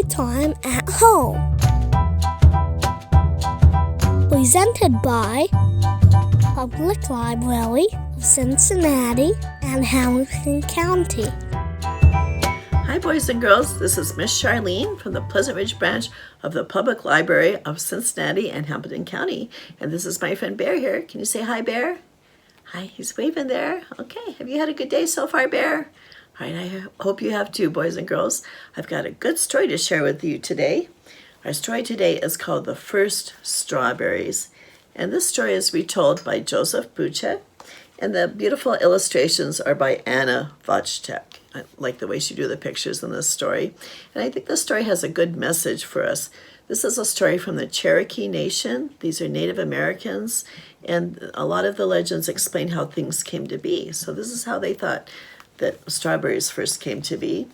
Storytime at Home. Presented by Public Library of Cincinnati and Hamilton County. Hi boys and girls, this is Miss Charlene from the Pleasant Ridge branch of the Public Library of Cincinnati and Hamilton County. And this is my friend Bear here. Can you say hi, Bear? Hi, he's waving there. Okay, have you had a good day so far, Bear? All right, I hope you have too, boys and girls. I've got a good story to share with you today. Our story today is called The First Strawberries. And this story is retold by Joseph Bruchac, and the beautiful illustrations are by Anna Vojtech. I like the way she drew the pictures in this story. And I think this story has a good message for us. This is a story from the Cherokee Nation. These are Native Americans, and a lot of the legends explain how things came to be. So this is how they thought that strawberries first came to be.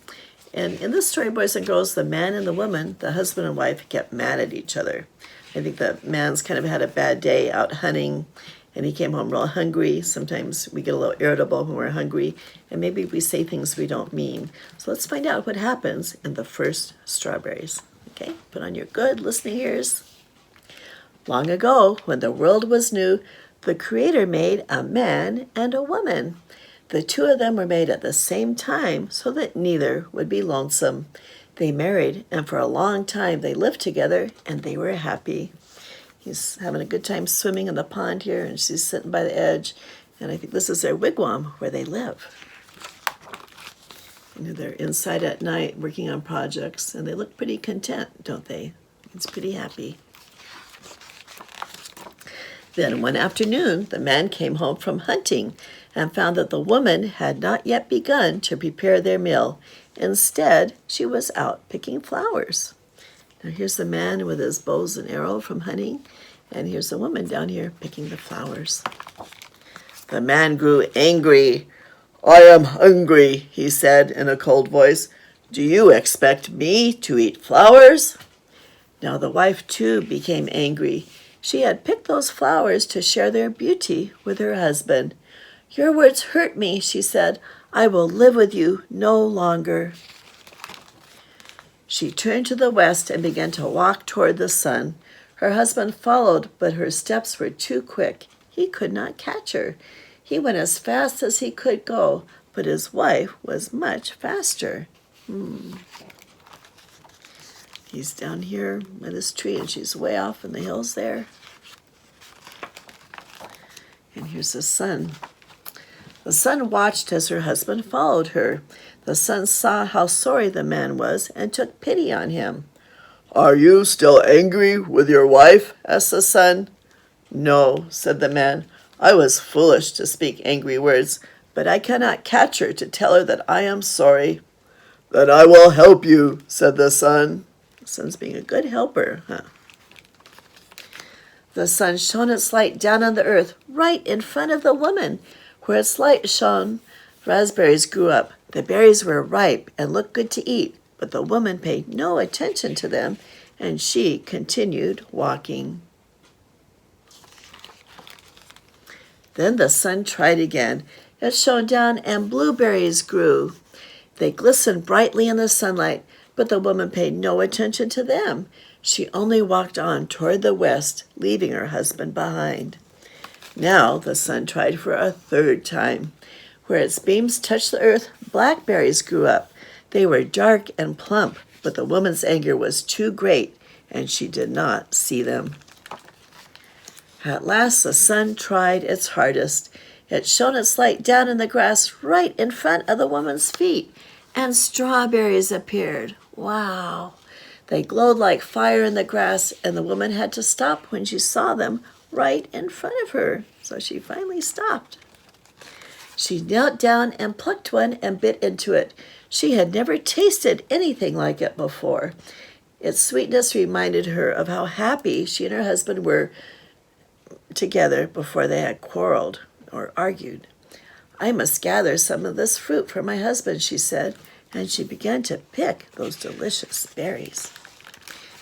And in this story, boys and girls, the man and the woman, the husband and wife, get mad at each other. I think the man's kind of had a bad day out hunting, and he came home real hungry. Sometimes we get a little irritable when we're hungry, and maybe we say things we don't mean. So let's find out what happens in The First Strawberries. Okay, put on your good listening ears. Long ago, when the world was new, the Creator made a man and a woman. The two of them were made at the same time so that neither would be lonesome. They married, and for a long time they lived together, and they were happy. He's having a good time swimming in the pond here, and she's sitting by the edge, and I think this is their wigwam where they live. You know, they're inside at night working on projects, and they look pretty content, don't they? It's pretty happy. Then one afternoon, the man came home from hunting and found that the woman had not yet begun to prepare their meal. Instead, she was out picking flowers. Now here's the man with his bows and arrow from hunting, and here's the woman down here picking the flowers. The man grew angry. "I am hungry," he said in a cold voice. "Do you expect me to eat flowers?" Now the wife too became angry. She had picked those flowers to share their beauty with her husband. "Your words hurt me," she said. "I will live with you no longer." She turned to the west and began to walk toward the sun. Her husband followed, but her steps were too quick. He could not catch her. He went as fast as he could go, but his wife was much faster. He's down here by this tree, and she's way off in the hills there. And here's the sun. The sun watched as her husband followed her. The sun saw how sorry the man was and took pity on him. "Are you still angry with your wife?" asked the sun. "No," said the man. "I was foolish to speak angry words, but I cannot catch her to tell her that I am sorry." "Then I will help you," said the sun. The sun's being a good helper, huh? The sun shone its light down on the earth right in front of the woman. Where its light shone, raspberries grew up. The berries were ripe and looked good to eat, but the woman paid no attention to them, and she continued walking. Then the sun tried again. It shone down, and blueberries grew. They glistened brightly in the sunlight, but the woman paid no attention to them. She only walked on toward the west, leaving her husband behind. Now the sun tried for a third time. Where its beams touched the earth, blackberries grew up. They were dark and plump, but the woman's anger was too great, and she did not see them. At last the sun tried its hardest. It shone its light down in the grass right in front of the woman's feet, and strawberries appeared. Wow! They glowed like fire in the grass, and the woman had to stop when she saw them right in front of her. So she finally stopped. She knelt down and plucked one and bit into it. She had never tasted anything like it before. Its sweetness reminded her of how happy she and her husband were together before they had quarreled or argued. "I must gather some of this fruit for my husband," she said, and she began to pick those delicious berries.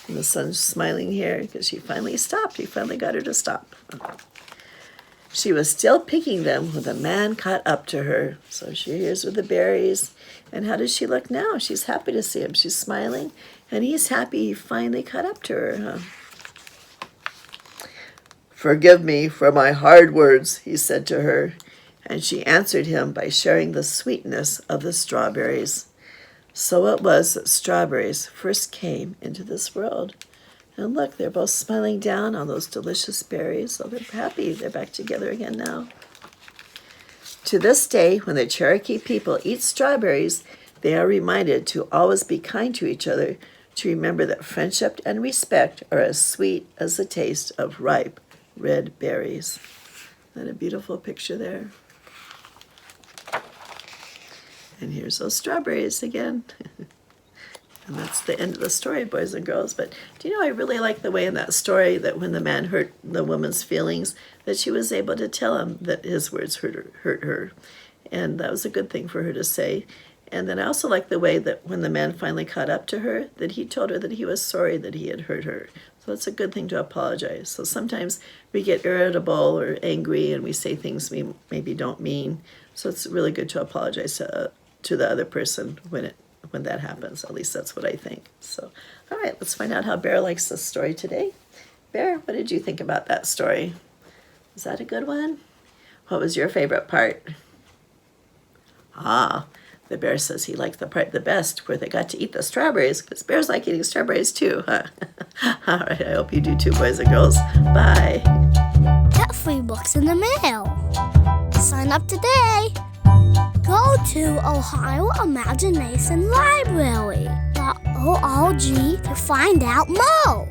And the sun's smiling here because she finally stopped. He finally got her to stop. She was still picking them when the man caught up to her. So here's with the berries. And how does she look now? She's happy to see him. She's smiling, and he's happy he finally caught up to her. Huh? "Forgive me for my hard words," he said to her, and she answered him by sharing the sweetness of the strawberries. So it was that strawberries first came into this world. And look, they're both smiling down on those delicious berries. So they're happy. They're back together again now. To this day, when the Cherokee people eat strawberries, they are reminded to always be kind to each other, to remember that friendship and respect are as sweet as the taste of ripe red berries. Isn't that a beautiful picture there? And here's those strawberries again. And that's the end of the story, boys and girls. But do you know, I really like the way in that story that when the man hurt the woman's feelings, that she was able to tell him that his words hurt her. And that was a good thing for her to say. And then I also like the way that when the man finally caught up to her, that he told her that he was sorry that he had hurt her. So it's a good thing to apologize. So sometimes we get irritable or angry and we say things we maybe don't mean. So it's really good to apologize to the other person when that happens. At least that's what I think. So, all right, let's find out how Bear likes this story today. Bear, what did you think about that story? Was that a good one? What was your favorite part? The bear says he liked the part the best where they got to eat the strawberries, because bears like eating strawberries too, huh? All right, I hope you do too, boys and girls. Bye. Get free books in the mail. Sign up today. Go to Ohio Imagination Library.org to find out more.